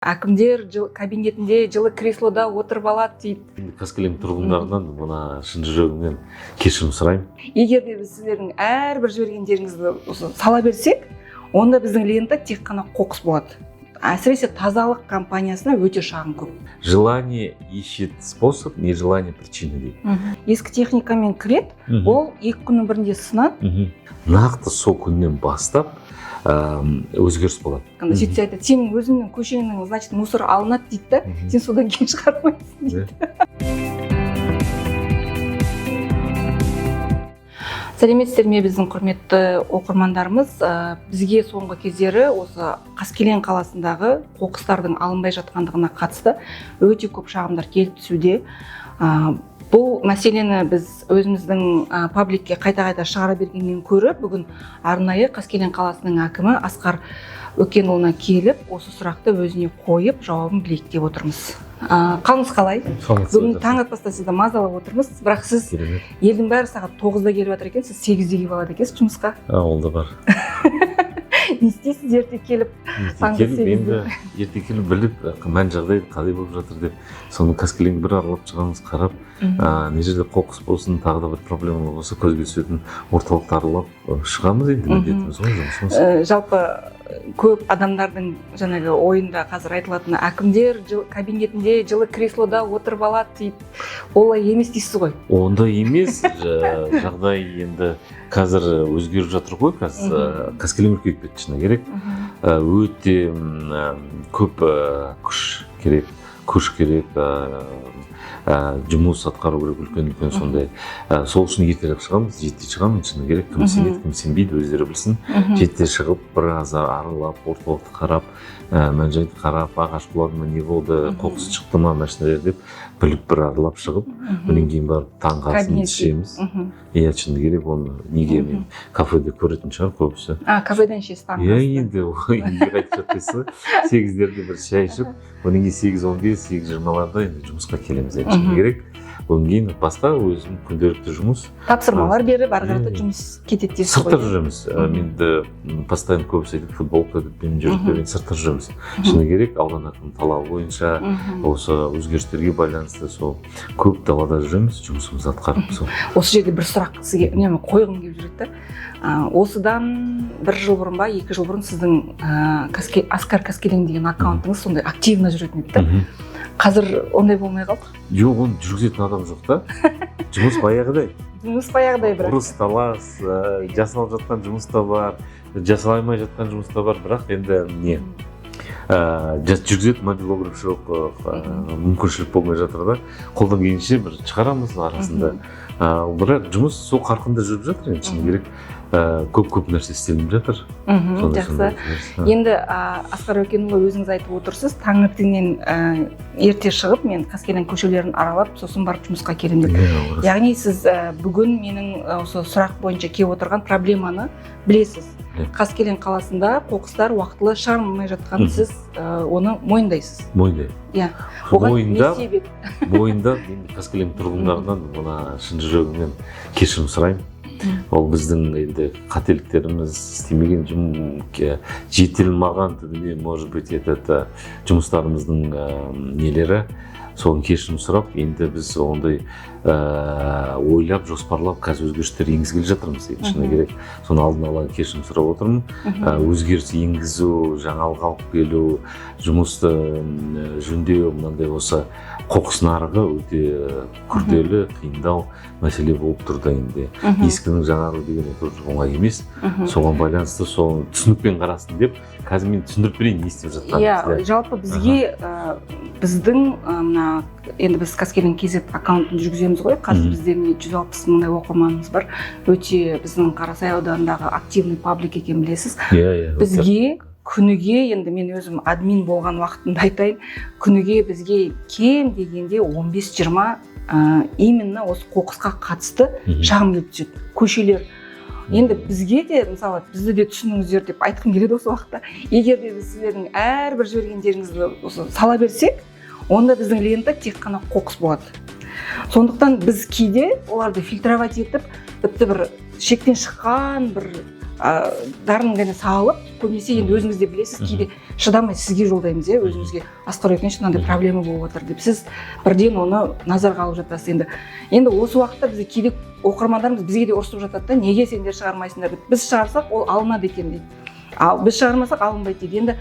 Әкімдер кабинетінде жылы креслода отырып алады дейді. Қаскелең тұрғындарынан мына шын жүрегімнен кешірім сұраймын. Егер де біз сіздердің әрбір жібергендеріңізді сала берсек, онда біздің лента тек қана қоқыс болады. Әсіресе тазалық компаниясына өте шағын көп. Желание ищет способ, нежелание причины дейді. Ескі техникамен кіреді, ол 2 күннің бірінде сынады. Нақты сол күннен бастап өзгеріс болады. Сөйтсе айтады, сен өзіңнің көшеңнің, значит, мусор алынады дейді да, сен содан кейін шығармайсың дейді. Сәлеметсіздер ме біздің құрметті оқырмандарымыз. Бізге соңғы кездері осы Қаскелең қаласындағы қоқыстардың алынбай жатқандығына қатысты өте көп шағымдар келіп түсуде. Бұл мәселені біз өзіміздің пабликке қайта-қайта шығара бергеннен көріп, бүгін арнайы Қаскелең қаласының әкімі Асқар Өкенұлына келіп, осы сұрақты өзіне қойып, жауабын білейік деп отырмыз. Қалыңыз қалай? Бүгін таң атпастан сізді мазалап отырмыз, бірақ сіз елдің бәрі сағат 9-да келіп жатыр екен, сіз 8-де келіп алады екенсіз жұмысқа. Ол да бар. Не істейсіз ерте келіп? Енді ерте келіп біліп, мән жағдай қалай болып жатыр деп, соны Қаскелеңді бір аралап шығамыз, қарап, не жерде қоқыс болсын, тағы да бір проблема болса, көзге түсетін орталықты аралап шығамыз енді міндетіміз ғой жұмысымыз. Жалпы көп адамдардың жаңағы ойында қазір айтылатын әкімдер кабинетінде жылы креслода отырып алады дейді. Олай емес дейсіз ғой? Ондай емес, жағдай енді қазір өзгеріп жатыр ғой, қазір Қаскелең үлкейіп кетті шыны керек. Өте көп күш керек, жұмыс атқару керек, үлкен сондай. Сол үшін ертерек шығамыз, жетте шығамыз, шыны керек. Кім сенеді, кім сенбейді, өздері білсін. Жетте шығып, біраз аралап, орталықты қарап, мән-жайды қарап, ағаш құлады ма, не болды, қоқыс шықты ма, машиналар деп біліп бір аралап шығып, одан кейін барып таңғы асын ішеміз. Иә, шыны керек, оны неге мен кафеде көретін шығар көбісі. Кафеден ішесіз таңғы асын? Иә, енді үйге қайтып жатқайсыз, 8-дерде бір шай ішіп, одан кейін 8:15, 8:20-ларда енді жұмысқа келеміз енді шыны керек. Одан кейін басқа өзім күнделікті жұмыс. Тапсырмалар беріп, ары қарата жұмыс кетеді дейсіз ғой? Сыртта жүреміз. Менді постоянно көбісі айтып, футболка деп мен жүріп сыртта жүреміз. Шыны керек, аудан әкімінің талабы бойынша осы өзгерістерге байланысты сол көп далада жүреміз, жұмысымызды атқарып сол. Осы жерде бір сұрақ сізге үнемі қойғым келіп жүреді. Осыдан 1 жыл бұрын ба, 2 жыл бұрын сіздің Асқар Қаскелең деген аккаунтыңыз сондай активно жүретін еді. Қазір ондай болмай қалды? Жоқ, оны жүргізетін адам жоқ та. Жұмыс баяғыдай. Жұмыс баяғыдай бірақ. Ұрыс талас, жасалып жатқан жұмыс та бар, жасалмай жатқан жұмыс та бар, бірақ енді не? Жүргізетін мобилограф жоқ, мүмкіншілік болмай жатыр да. Қолдан келгенше бір шығарамыз арасында. Бірақ жұмыс сол қарқында жүріп жатыр енді шыны керек. Көп нәрсе істелініп жатыр. Жақсы. Енді Асқар Өкенұлы өзіңіз айтып отырсыз, таңертеңнен ерте шығып, мен Қаскелең көшелерін аралап, сосын барып жұмысқа келем деп. Яғни сіз бүгін менің осы сұрақ бойынша келіп отырған проблеманы білесіз. Қаскелең қаласында қоқыстар уақытылы шығарылмай жатқанын сіз оны мойындайсыз. Мойындаймын. Иә. Оған не себеп? Мойындап, енді Қаскелең тұрғындарынан мына шын жүрегімнен кешірім сұраймын. Ол біздің енді қателіктеріміз, істемеген жетілмаған түбінде, может быть, жұмыстарымыздың нелері, соның кешірім сұрап, енді біз ондай ойлап, жоспарлап, қазір өзгерістер енгізгелі жатырмыз, шыны керек. Соны алдын ала кешірім сұрап отырмын. Өзгеріс енгізу, жаңалық алып келу, жұмысты жөндеу, мынандай осы қоқыс нарығы өте күрделі, қиындау мәселе болып тұрды енді. Ескінің жаңару деген оңай емес. Соған байланысты соны түсінікпен қарасын деп, қазір мен түсіндіріп берейін не істеп жатқанымызды. Иә, жалпы бізге біздің енді біз Қаскелең KZ аккаунтын жүргіземіз ғой. Қазір бізде 160 мыңдай оқырманымыз бар. Өте біздің Қарасай ауданындағы активный паблик екен білесіз. Бізге күніге, енді мен өзім админ болған уақытында айтайын, күніге бізге кем дегенде 15-20 именно осы қоқысқа қатысты шағым келіп түседі. Көшелер. Енді бізге де, мысалы, бізді де түсініңіздер деп айтқым келеді осы уақытта. Егер де біз сіздердің әрбір жібергендеріңізді сала берсек, онда біздің лента тек қана қоқыс болады. Сондықтан біз кейде оларды фильтровать етіп, тіпті бір шектен шыққан бір дарын ғана салып, көбінесе енді өзіңіз де білесіз, кейде шыдамай сізге жолдаймыз, өзіңізге асқар етінші мынандай проблема болып отыр деп, сіз бірден оны назарға алып жатасыз. Енді осы уақытта бізде кейде оқырмандарымыз бізге де ұрысып жатады да, неге сендер шығармайсыңдар деп. Біз шығарсақ ол алынады екен дейді, ал біз шығармасақ алынбайды дейді. Енді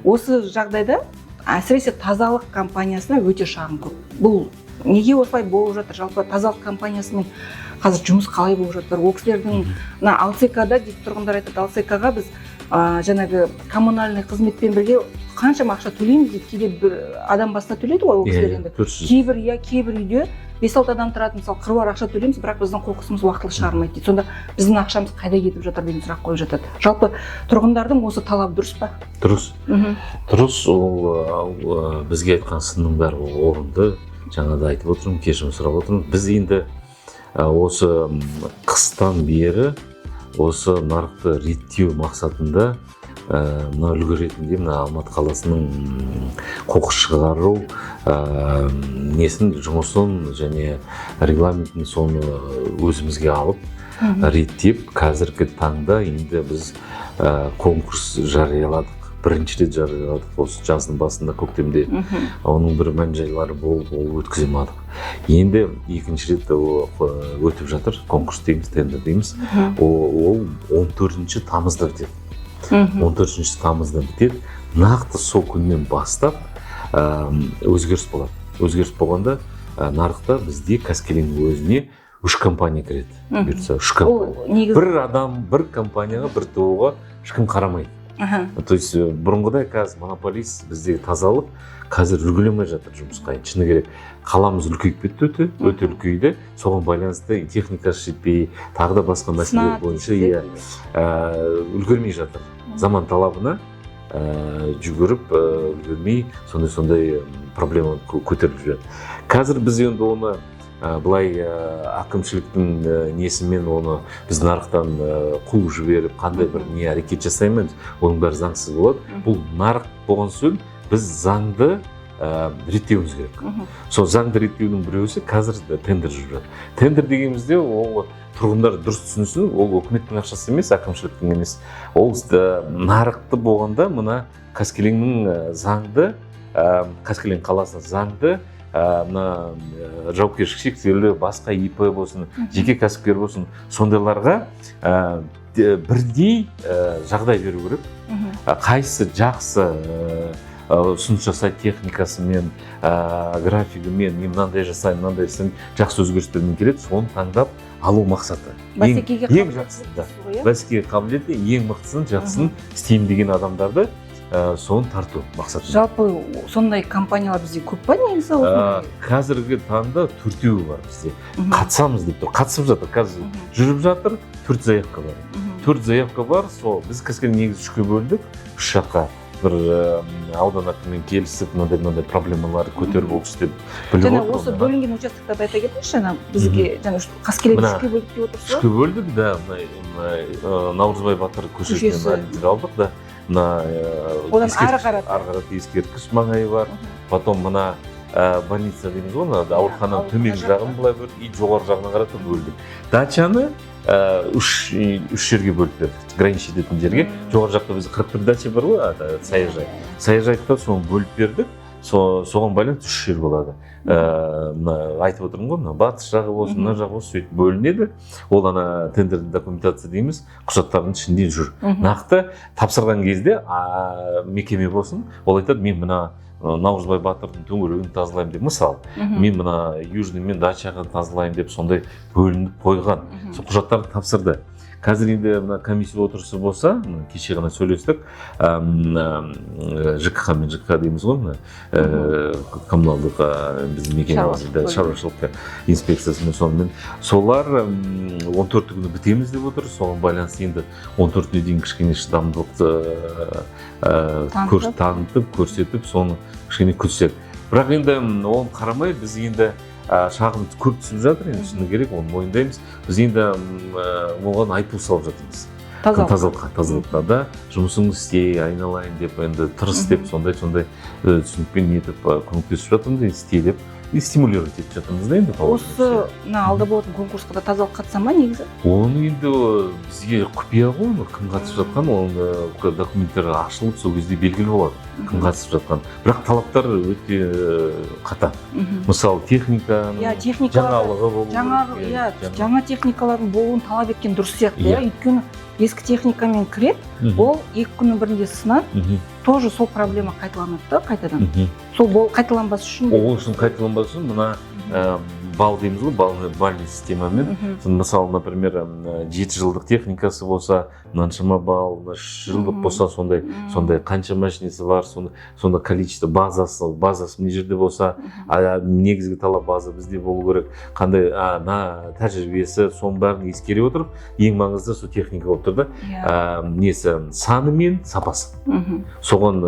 осы жағдайда әсіресе тазалық компаниясына өте шағым көп. Бұл неге осылай болып жатыр? Жалпы тазалық компаниясымен қазір жұмыс қалай болып жатыр? Ол кісілердің мына Алсекада дейді, тұрғындар айтады, Алсекаға біз жаңағы коммунальный қызметпен бірге қаншама ақша төлейміз дейді. Кейде бір адам басына төлейді ғой ол кісілер енді. Кейбір үйде 5-6 адам тұратын, мысалы қыруар ақша төлейміз, бірақ біздің қоқысымыз уақытылы шығармайды дейді. Сонда біздің ақшамыз қайда кетіп жатыр деген сұрақ қойып жатады. Жалпы тұрғындардың осы талабы дұрыс па? Дұрыс. Дұрыс, ол бізге айтқан сынның бәрі орынды. Жаңа да айтып отырмын, кешірім сұрап отырмын. Біз енді осы қыстан бері осы нарықты реттеу мақсатында мына үлгі ретінде мына Алматы қаласының қоқыс шығару жұмысын және регламентін соны өзімізге алып реттеп, қазіргі таңда енді біз конкурс жарияладық. Бірінші рет жарияладық осы жаздың басында, көктемде. Оның бір мән-жайлары болып өткізе алмадық. Енді екінші рет өтіп жатыр, конкурс дейміз, тендер дейміз. Ол 14 тамызда бітеді. 14 тамызда бітеді. Нақты сол күннен бастап өзгеріс болады. Өзгеріс болғанда нарықта бізде Қаскелеңнің өзіне 3 компания кіреді. Бір адам, бір компанияға, бір ТО-ға ешкім қарамайды. То есть бұрынғыдай қазір монополист біздегі тазалық қазір үлгермей жатыр жұмысқа. Шыны керек, қаламыз үлкейіп кетті, өте үлкейді. Соған байланысты техникасы жетпей, тағы да басқа мәселелер бойынша үлгермей жатыр. Заман талабына жүгіріп үлгермей, сондай проблема көтеріліп жүреді. Қазір біз енді оны былай әкімшіліктің несімен оны біз нарықтан қуып жіберіп, қандай бір не әрекет жасаймыз, оның бәрі заңсыз болады. Бұл нарық болған соң біз заңды реттеуіміз керек. Сол заңды реттеудің біреусі қазір тендер жүріп жатыр. Тендер дегенімізде ол тұрғындар дұрыс түсінсін, ол үкіметтің ақшасы емес, әкімшіліктің емес. Ол нарықты болғанда мына Қаскелеңнің заңды, Қаскелең қаласының заңды мына жауапкершілігі шектеулі басқа ИП болсын, жеке кәсіпкер болсын, сондайларға бірдей жағдай беру керек. Қайсы жақсы ұсыныс жасайды техникасымен, графигімен, мынандай жасаймын, мынандай жақсы өзгерістермен келеді, соны таңдап алу мақсаты. Ең жақсы, бәсекеге қабілетті, ең мықтысын, жақсысын істеймін деген адамдарды соны тарту мақсаты. Жалпы сондай компаниялар бізде көп па негізі? Қазіргі таңда 4-еуі бар бізде. Қатысамыз деп тұр. Қатысып жатыр. Қазір жүріп жатыр. 4 заявка бар. 4 заявка бар. Сол біз Қаскелең негізі 3-ке бөлдік. 3 жаққа бір аудан әкімімен келісіп, мынандай проблемаларды көтеріп оқыс деп біліп отыр. Осы бөлінген участоктарды айта кетіңізші, бізге Қаскелең 3-ке бөлдік деп отырсыз ба? 3-ке бөлдік, да. Наурызбай Батыр көшесінен мәлімдер алдық, да. Одан ары қарат ескерткіш маңайы бар. Потом мына больница дейміз ғой, аурухананың төмен жағын былай бөлдік, и жоғары жағына қарата бөлдік. Дачаны 3 жерге бөліп бердік, граничить ететін жерге. Жоғары жақта бізде 41 дача бар ғой, саяжай. Саяжайда соны бөліп бердік. Соған байланысты 3 жер болады. Айтып отырмын ғой, батыс жағы болсын, мына жағы болсын, сөйтіп бөлінеді. Ол тендердің документация дейміз, құжаттардың ішінде жүр. Нақты тапсырған кезде мекеме болсын, ол айтады, мен мына Наурызбай Батырдың төңірегін тазалаймын деп, мысалы, мен мына южный мен дачаға тазалаймын деп сондай бөлініп қойған. Сол құжаттарды тапсырды. Қазір енді комиссия отырысы болса, кеше ғана сөйлестік, ЖКХ мен ЖКХ дейміз ғой, коммуналдық біздің мекемемізде шаруашылық инспекциясымен сонымен. Солар 14 күні бітеміз деп отыр, соған байланысты енді 14-не дейін кішкене шыдамдылықты танытып, көрсетіп, соны кішкене күтсек. Бірақ енді оны қарамай, біз енді шағым көп түсіп жатыр, енді шыны керек, оны мойындаймыз. Біз енді оған айыппұл салып жатырмыз. Тазалыққа да жұмысыңды істей, айналайын деп, енді тырыс деп, сондай түсінікпен нетіп көмектесіп жатырмыз, істей деп стимулировать етіп жатырмыз да енді. Осы алда болатын конкурсқа да тазалық қатыса ма негізі? Оны енді бізге құпия ғой, кім қатысып жатқан, оның документтері ашылып сол кезде белгілі болады, кім қатысып жатқан. Бірақ талаптар өте қатаң. Мысалы техниканың жаңалығы болу керек. Жаңа техникалардың болуын талап еткен дұрыс сияқты, өйткені ескі техникамен кіреді, ол 2 күннің бірінде сынады, тоже сол проблема қайталанады да қайтадан. Сол қайталанбас үшін. Ол үшін қайталанбас үшін мына балл дейміз ғой, бальный системамен. Мысалы, например, 7 жылдық техникасы болса, мынаншама балл, 3 жылдық болса, сондай қанша машинесі бар, сонда количество базасы мына жерде болса, негізгі талап база бізде болу керек. Қандай тәжірибесі, соның бәрін ескере отырып, ең маңызды сол техника болып тұр да. Несі саны мен сапасы. Соған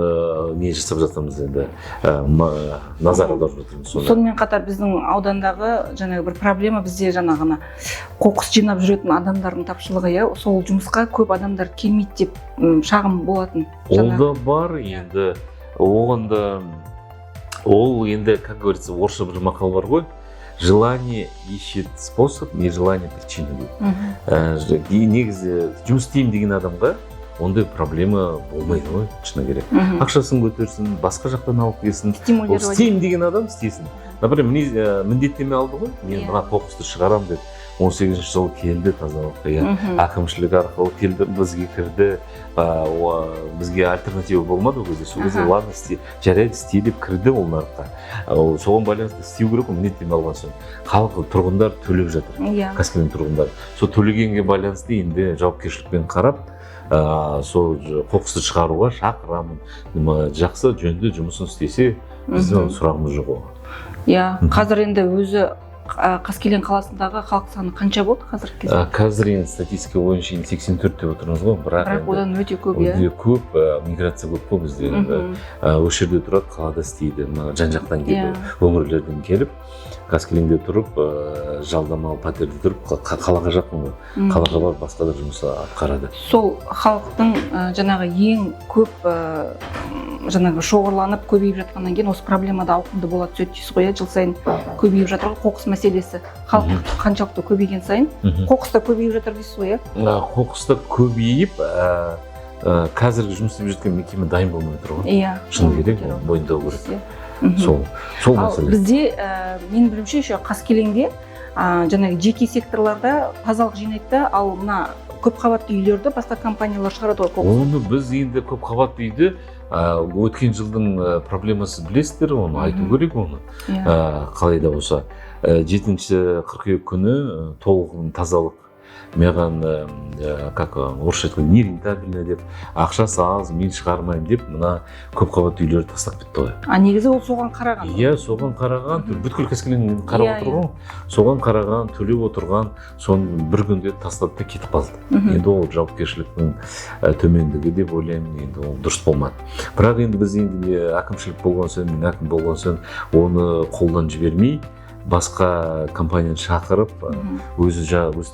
не жасап жатырмыз енді, назар аударып жатырмыз. Сонымен қатар біздің аудандағы жаңағы бір проблема бізде жаңағына қоқыс жинап жүретін адамдардың тапшылығы, сол жұмысқа көп адамдар келмейді деп шағым болатын. Ол да бар енді, ол енді, как говорится, орысша бір мақал бар ғой, желание ищет способ, не желание причину дейді. Негізі жұмыс істеймін деген адамға ондай проблема болмайды ғой, шыны керек. Ақшасын көтерсін, басқа жақтан алып келсін, ол істеймін деген адам істесін. Например, міндеттеме алды ғой, мен мына қоқысты шығарам деп, 18 жыл келді тазалыққа, әкімшілік арқылы келді, бізге кірді, бізге альтернатива болмады ол кезде, сол кезде ладно, жарайды істей деп кірді ол нарыққа. Соған байланысты істеу керек, міндеттеме алған соң. Халық, тұрғындар төлеп жатыр, Қаскелең тұрғындар. Сол төлегенге байланысты енді жауапкершілікпен қарап, сол қоқысты шығаруға шақырамын. Жақсы, жөнді жұмысын істесе, біздің сұрағымыз жоқ оған. Қазір енді өзі Қаскелең қаласындағы халық саны қанша болды қазіргі кезде? Қазір енді статистика бойынша 84 деп отырмыз ғой, бірақ одан өте көп, көп, миграция көп қой бізде. Осы жерде тұрады, қалада істейді, жан-жақтан келіп, өңірлерден келіп, Қаскелеңде тұрып, жалдамалы пәтерде тұрып, қалаға жақын ғой. Қалаға барып басқа да жұмыс атқарады. Сол халықтың жаңағы ең көп жаңағы шоғырланып көбейіп жатқаннан кейін осы проблемада ауқымды бола түседі дейсіз ғой, жыл сайын көбейіп жатыр ғой қоқыс мәселесі. Халық қаншалықты көбейген сайын қоқыс та көбейіп жатыр дейсіз ғой, Қоқыс та көбейіп, қазіргі жұмыс істеп жатқан мекеме дайын болмай тұр ғой. Шыны керек, мойындау керек. Сол мәселе. Бізде, мен білуімше, Қаскелеңде жаңағы жеке секторларда тазалық жинайды, ал мына көпқабатты үйлерді басқа компаниялар шығарады ғой. Оны біз енді көпқабатты үйді өткен жылдың проблемасы білесіздер, оны айту керек оны. Қалай да болса, 7 қыркүйек күні толық тазалық маған, как орысша айтқанда, нерентабельно деп, ақшасы аз, мен шығармаймын деп, мына көпқабатты үйлерді тастап кетті ғой. Негізі ол соған қараған? Соған қараған, бүткіл Қаскелең қарап отырған, соған қараған, төлеп отырған, соны бір күнде тастап та кетіп қалды. Енді ол жауапкершіліктің төмендігі деп ойлаймын, енді ол дұрыс болмады. Бірақ енді біз әкімшілік болған соң, мен әкім болған соң, оны қолдан жібермей, басқа компанияны шақырып, өз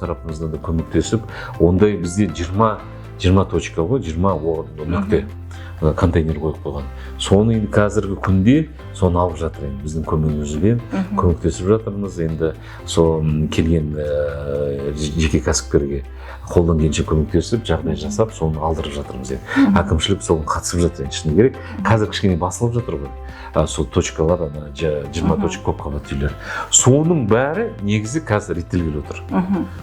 тарапымыздан да көмектесіп, ондай бізде 20 точка ғой, 20 нүкте контейнер қойып қойған. Соны енді қазіргі күнде соны алып жатыр, біздің көмегімізбен көмектесіп жатырмыз. Енді сол келген жеке кәсіпкерге қолдан келгенше көмектесіп, жағдай жасап, соны алдырып жатырмыз. Әкімшілік соған қатысып жатыр, шыны керек. Қазір кішкене басылып жатыр ғой. Сол точкалар, 20 точка көпқабатты үйлер. Соның бәрі негізі қазір реттелгелі отыр.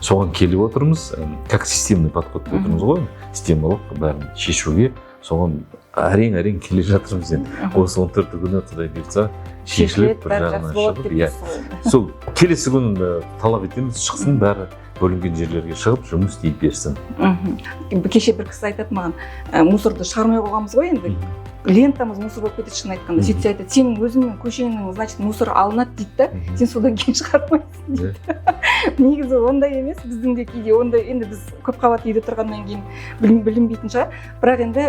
Соған келіп отырмыз, как системный подход деп отырмыз ғой, системалық бәрін шешуге, соған әрең келе жатырмыз енді. Осы 14 күні Құдай бұйыртса шешіліп, бір жағынан шығып, сол келесі күн талап етеміз, шықсын бәрі бөлінген жерлерге шығып, жұмыс істей берсін. Кеше бір кісі айтады маған, мусорды шығармай қойғанбыз ғой енді. Лентамыз мусор болып кетеді, шын айтқанда. Сөйтсе айтады, сенің өзіңнің көшеңнің, значит, мусор алынады дейді да, сен содан кейін шығармайсың дейді. Негізі ондай емес, біздің де кейде ондай, енді біз көпқабатты үйде тұрғаннан кейін білінбейтін шығар. Бірақ енді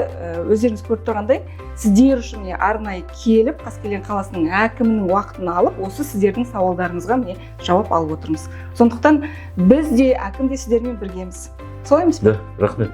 өздеріңіз көріп тұрғандай, сіздер үшін арнайы келіп, Қаскелең қаласының әкімінің уақытын алып, осы сіздердің сауалдарыңызға жауап алып отырмыз. Сондықтан біз де әкім де сіздермен біргеміз. Солай емес пе? Да, рахмет.